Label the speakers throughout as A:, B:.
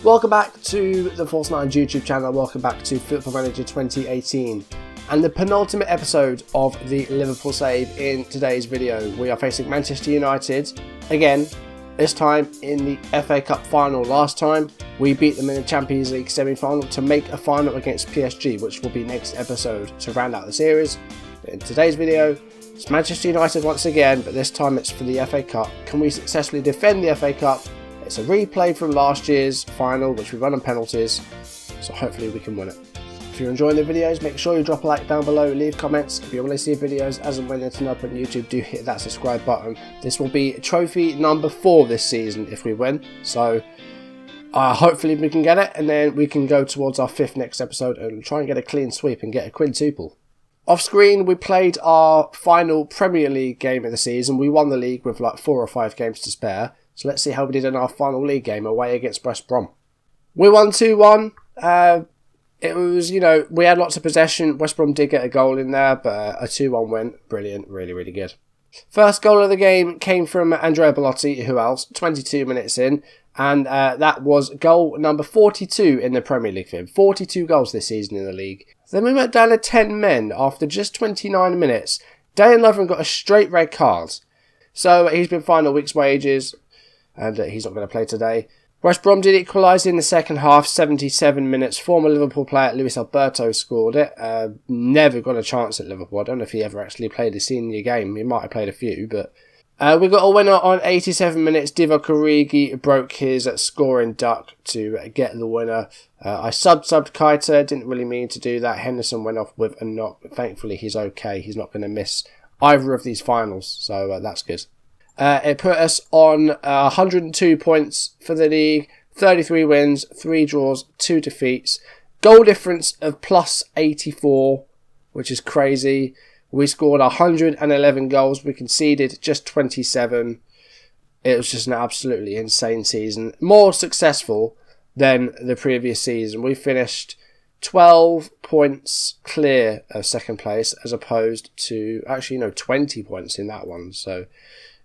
A: Welcome back to the False Nine YouTube channel. Welcome back to Football Manager 2018 and the penultimate episode of the Liverpool save. In today's video, we are facing Manchester United again, this time in the FA Cup final. Last time we beat them in the Champions League semi-final to make a final against PSG, which will be next episode to round out the series. In today's video, it's Manchester United once again, but this time it's for the FA Cup. Can we successfully defend the FA Cup? It's a replay from last year's final, which we won on penalties, so hopefully we can win it. If you're enjoying the videos, make sure you drop a like down below, leave comments. If you want to see videos as and when they're turned up on YouTube, do hit that subscribe button. This will be trophy number 4 this season if we win, so hopefully we can get it, and then we can go towards our 5th next episode and try and get a clean sweep and get a quintuple. Off screen, we played our final Premier League game of the season. We won the league with like 4 or 5 games to spare. So let's see how we did in our final league game away against West Brom. We won 2-1. It was, we had lots of possession. West Brom did get a goal in there, but a 2-1 win. Brilliant. Really, really good. First goal of the game came from Andrea Belotti, who else, 22 minutes in. And that was goal number 42 in the Premier League for him. 42 goals this season in the league. Then we went down to 10 men after just 29 minutes. Dane Lovren got a straight red card. So he's been fined a week's wages. And he's not going to play today. West Brom did equalise in the second half, 77 minutes. Former Liverpool player Luis Alberto scored it. Never got a chance at Liverpool. I don't know if he ever actually played a senior game. He might have played a few, but we got a winner on 87 minutes. Divock Origi broke his scoring duck to get the winner. I subbed Keita. Didn't really mean to do that. Henderson went off with a knock. Thankfully, he's okay. He's not going to miss either of these finals, so that's good. It put us on 102 points for the league, 33 wins, 3 draws, 2 defeats. Goal difference of plus 84, which is crazy. We scored 111 goals. We conceded just 27. It was just an absolutely insane season. More successful than the previous season. We finished 12 points clear of second place as opposed to, 20 points in that one. So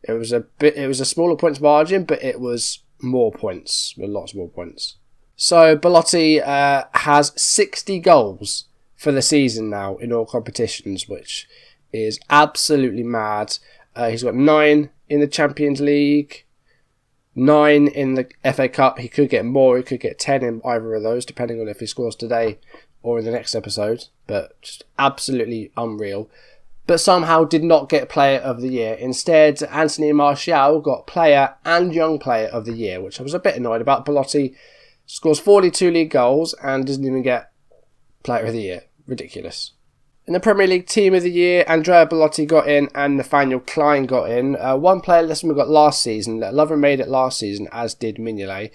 A: it was a smaller points margin, but it was more points, with lots more points. So Belotti has 60 goals for the season now in all competitions, which is absolutely mad. He's got 9 in the Champions League, 9 in the FA Cup. He could get more, he could get 10 in either of those, depending on if he scores today or in the next episode, but just absolutely unreal. But somehow did not get Player of the Year. Instead, Anthony Martial got Player and Young Player of the Year, which I was a bit annoyed about. Belotti scores 42 league goals and doesn't even get Player of the Year. Ridiculous. In the Premier League Team of the Year, Andrea Belotti got in and Nathaniel Klein got in. One player less than we got last season. Lovren made it last season, as did Mignolet.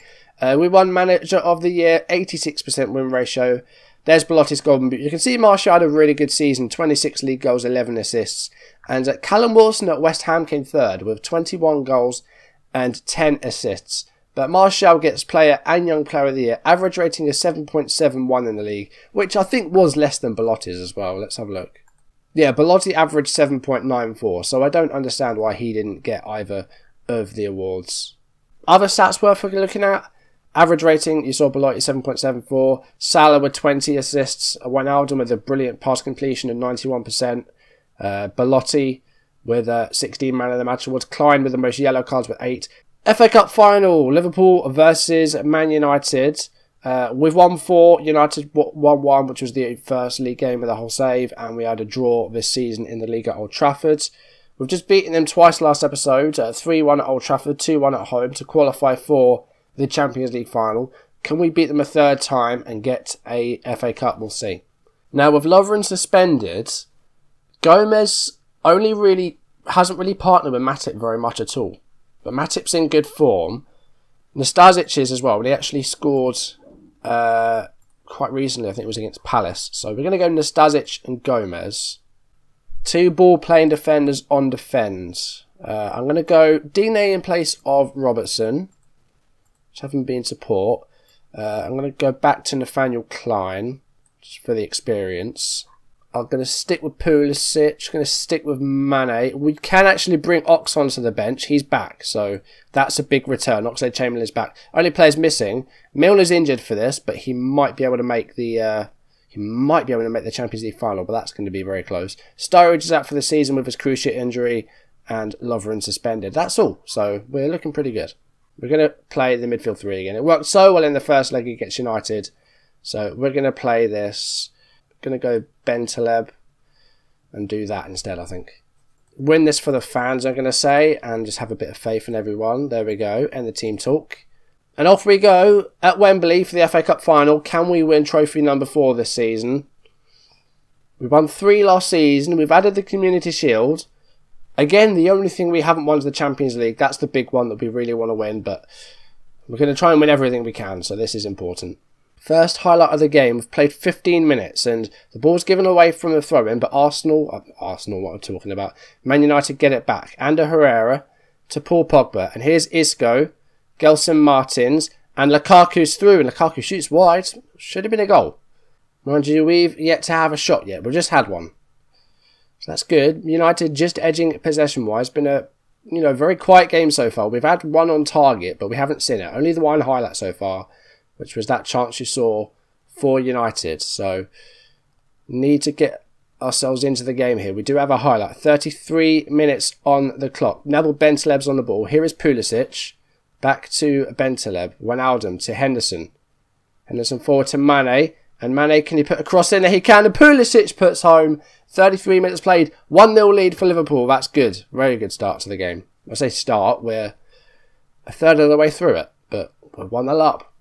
A: We won Manager of the Year, 86% win ratio. There's Belotti's golden boot. You can see Martial had a really good season, 26 league goals, 11 assists. And Callum Wilson at West Ham came third with 21 goals and 10 assists. But Martial gets Player and Young Player of the Year. Average rating is 7.71 in the league, which I think was less than Belotti's as well. Let's have a look. Yeah, Belotti averaged 7.94, so I don't understand why he didn't get either of the awards. Other stats worth looking at. Average rating, you saw Belotti 7.74, Salah with 20 assists, Wijnaldum with a brilliant pass completion of 91%, Belotti with 16 man of the match awards, Klein with the most yellow cards with 8. FA Cup final, Liverpool versus Man United. We've won 4, United won 1, which was the first league game of the whole save, and we had a draw this season in the league at Old Trafford. We've just beaten them twice last episode, 3-1 at Old Trafford, 2-1 at home to qualify for the Champions League final. Can we beat them a third time and get a FA Cup? We'll see. Now, with Lovren suspended, Gomez hasn't really partnered with Matip very much at all. But Matip's in good form. Nastasic is as well. But he actually scored quite recently. I think it was against Palace. So we're going to go Nastasic and Gomez. 2 ball-playing defenders on defence. I'm going to go Digne in place of Robertson, which haven't been support. I'm going to go back to Nathaniel Klein, just for the experience. I'm going to stick with Pulisic. Going to stick with Mane. We can actually bring Ox onto the bench. He's back, so that's a big return. Oxlade-Chamberlain's back. Only players missing. Milner's injured for this, but he might be able to make the Champions League final, but that's going to be very close. Sturridge is out for the season with his cruciate injury, and Lovren suspended. That's all. So we're looking pretty good. We're going to play the midfield three again. It worked so well in the first leg against United, so we're going to play this. Going to go Bentaleb and do that instead, I think. Win this for the fans, I'm going to say, and just have a bit of faith in everyone. There we go. End the team talk. And off we go at Wembley for the FA Cup final. Can we win trophy number 4 this season? We won 3 last season. We've added the Community Shield. Again, the only thing we haven't won is the Champions League. That's the big one that we really want to win, but we're going to try and win everything we can, so this is important. First highlight of the game, we've played 15 minutes and the ball's given away from the throw-in, but Arsenal, what I'm talking about, Man United get it back. Ander Herrera to Paul Pogba, and here's Isco, Gelson Martins, and Lukaku's through, and Lukaku shoots wide. Should have been a goal. Mind you, we've yet to have a shot yet. We've just had one. So that's good. United just edging possession-wise. Been a very quiet game so far. We've had one on target, but we haven't seen it. Only the one highlight so far, which was that chance you saw for United. So, need to get ourselves into the game here. We do have a highlight. 33 minutes on the clock. Neville Bentaleb's on the ball. Here is Pulisic. Back to Bentaleb. Wijnaldum to Henderson. Henderson forward to Mane. And Mane, can he put a cross in there? He can. And Pulisic puts home. 33 minutes played. 1-0 lead for Liverpool. That's good. Very good start to the game. I say start. We're a third of the way through it. But we're 1-0 up.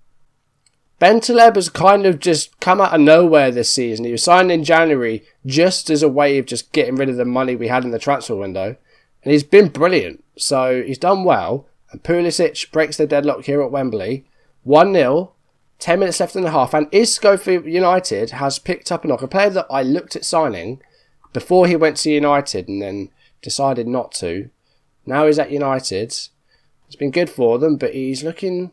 A: Bentaleb has kind of just come out of nowhere this season. He was signed in January just as a way of just getting rid of the money we had in the transfer window. And he's been brilliant. So he's done well. And Pulisic breaks the deadlock here at Wembley. 1-0. 10 minutes left in the half. And Isco for United has picked up a knock. A player that I looked at signing before he went to United and then decided not to. Now he's at United. It's been good for them, but he's looking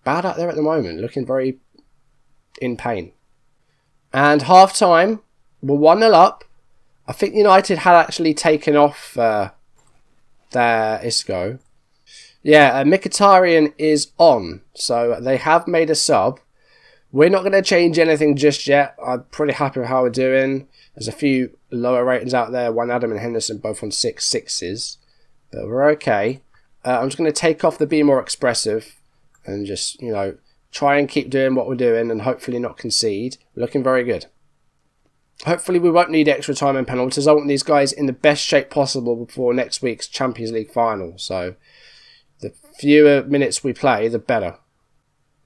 A: bad out there at the moment. Looking very in pain. And half time, we're 1-0 up. I think United had actually taken off their Isco. Yeah, Mkhitaryan is on, so they have made a sub. We're not going to change anything just yet. I'm pretty happy with how we're doing. There's a few lower ratings out there. Wijnaldum and Henderson both on 6.6s, but we're okay. I'm just going to take off the be more expressive and just, try and keep doing what we're doing and hopefully not concede. We're looking very good. Hopefully we won't need extra time and penalties. I want these guys in the best shape possible before next week's Champions League final. So the fewer minutes we play, the better.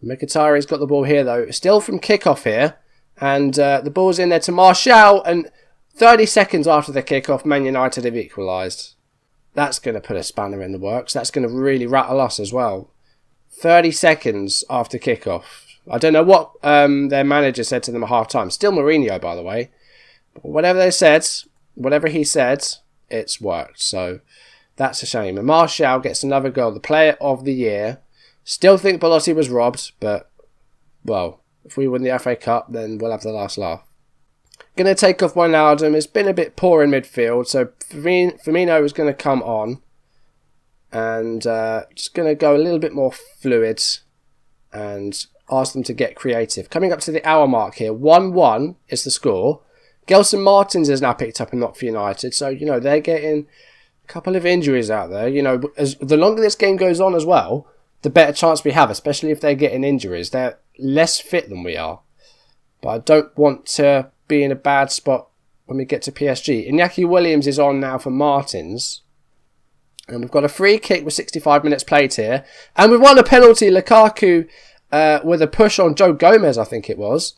A: Mkhitaryan's got the ball here though. Still from kickoff here. And the ball's in there to Martial. And 30 seconds after the kickoff, Man United have equalised. That's going to put a spanner in the works. That's going to really rattle us as well. 30 seconds after kickoff. I don't know what their manager said to them at half time. Still Mourinho, by the way. But whatever he said, it's worked. So that's a shame. And Martial gets another goal. The player of the year. Still think Belotti was robbed, but, well, if we win the FA Cup, then we'll have the last laugh. Going to take off Wijnaldum. It's been a bit poor in midfield, so Firmino is going to come on. And just going to go a little bit more fluid and ask them to get creative. Coming up to the hour mark here. 1-1 is the score. Gelson Martins has now picked up a knock for United. So, they're getting a couple of injuries out there. As the longer this game goes on as well, the better chance we have, especially if they're getting injuries. They're less fit than we are. But I don't want to be in a bad spot when we get to PSG. Iñaki Williams is on now for Martins. And we've got a free kick with 65 minutes played here. And we've won a penalty. Lukaku with a push on Joe Gomez, I think it was.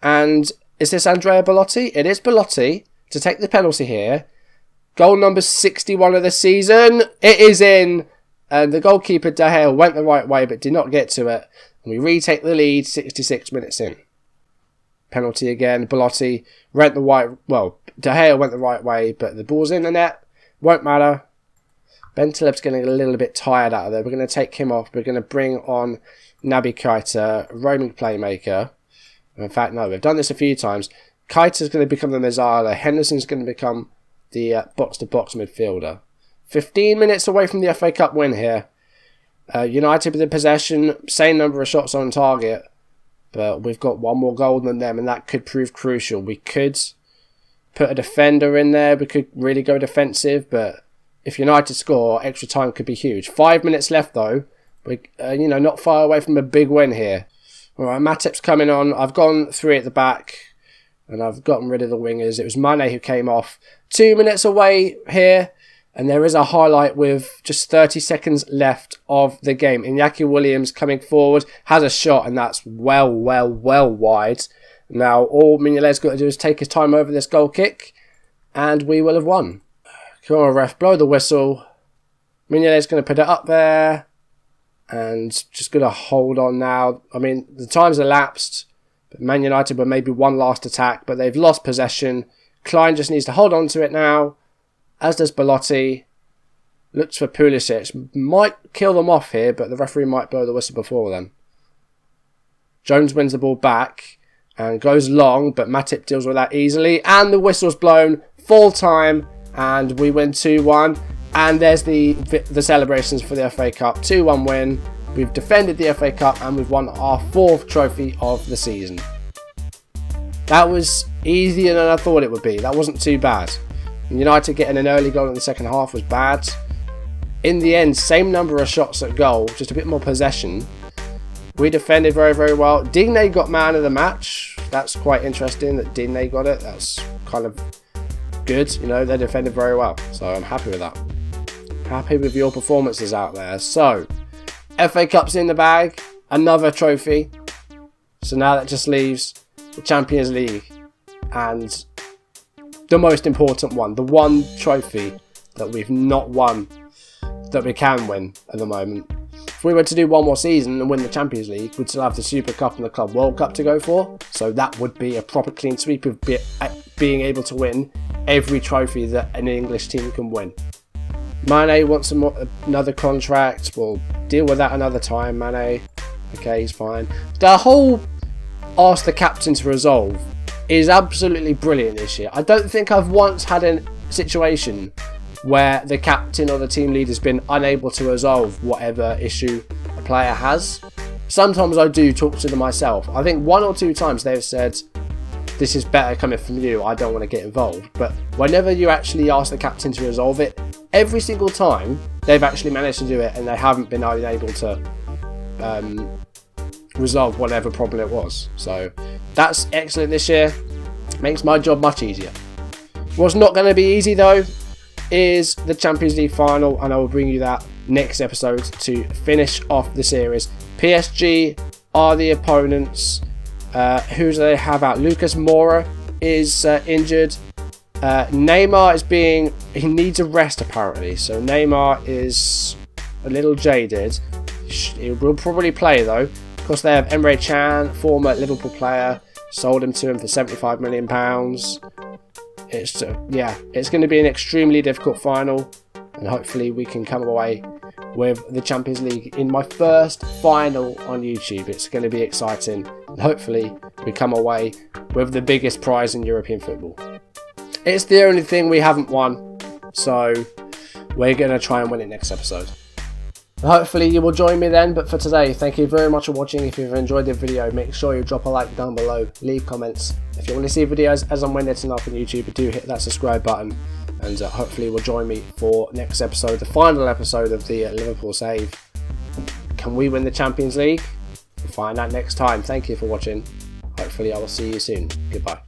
A: And is this Andrea Belotti? It is Belotti to take the penalty here. Goal number 61 of the season. It is in. And the goalkeeper, De Gea, went the right way but did not get to it. And we retake the lead 66 minutes in. Penalty again. Belotti went the right... Well, De Gea went the right way, but the ball's in the net. Won't matter. Bentaleb's getting a little bit tired out of there. We're going to take him off. We're going to bring on Naby Keita, roaming playmaker. In fact, no, we've done this a few times. Keita's going to become the Mezzala. Henderson's going to become the box-to-box midfielder. 15 minutes away from the FA Cup win here. United with the possession, same number of shots on target, but we've got one more goal than them, and that could prove crucial. We could put a defender in there. We could really go defensive, but if United score, extra time could be huge. 5 minutes left though. We're not far away from a big win here. All right, Matip's coming on. I've gone 3 at the back, and I've gotten rid of the wingers. It was Mane who came off. 2 minutes away here. And there is a highlight with just 30 seconds left of the game. Iñaki Williams coming forward, has a shot, and that's well wide. Now, all Mignolet's got to do is take his time over this goal kick, and we will have won. Come on, ref, blow the whistle. Mignolet's going to put it up there, and just going to hold on now. I mean, the time's elapsed, but Man United were maybe one last attack, but they've lost possession. Klein just needs to hold on to it now. As does Belotti. Looks for Pulisic. Might kill them off here, but the referee might blow the whistle before then. Jones wins the ball back and goes long, but Matip deals with that easily. And the whistle's blown. Full time. And we win 2-1. And there's the celebrations for the FA Cup. 2-1 win. We've defended the FA Cup and we've won our 4th trophy of the season. That was easier than I thought it would be. That wasn't too bad. United getting an early goal in the second half was bad. In the end, same number of shots at goal, just a bit more possession. We defended very well. Digne got man of the match. That's quite interesting that Digne got it. That's kind of good. They defended very well. So I'm happy with that. Happy with your performances out there. So, FA Cup's in the bag. Another trophy. So now that just leaves the Champions League. And the most important one, the one trophy that we've not won, that we can win at the moment. If we were to do one more season and win the Champions League, we'd still have the Super Cup and the Club World Cup to go for. So that would be a proper clean sweep of being able to win every trophy that an English team can win. Mane wants another contract. We'll deal with that another time, Mane. Okay, he's fine. The whole ask the captain to resolve is absolutely brilliant this year. I don't think I've once had a situation where the captain or the team leader has been unable to resolve whatever issue a player has. Sometimes I do talk to them myself. I think 1 or 2 times they've said, this is better coming from you, I don't want to get involved. But whenever you actually ask the captain to resolve it, every single time they've actually managed to do it and they haven't been able to resolve whatever problem it was. So that's excellent this year. Makes my job much easier. What's not going to be easy though is the Champions League final, and I will bring you that next episode to finish off the series. PSG are the opponents. Who do they have out? Lucas Moura is injured. Neymar he needs a rest apparently, so Neymar is a little jaded. He will probably play though. Of course, they have Emre Can, former Liverpool player, sold him to him for £75 million. It's going to be an extremely difficult final, and hopefully we can come away with the Champions League in my first final on YouTube. It's going to be exciting, and hopefully we come away with the biggest prize in European football. It's the only thing we haven't won, so we're going to try and win it next episode. Hopefully you will join me then, but for today, thank you very much for watching. If you've enjoyed the video, make sure you drop a like down below, leave comments. If you want to see videos as and when it's up on YouTube, do hit that subscribe button, and hopefully you will join me for next episode, the final episode of the Liverpool save. Can we win the Champions League? We'll find out next time. Thank you for watching. Hopefully I will see you soon. Goodbye.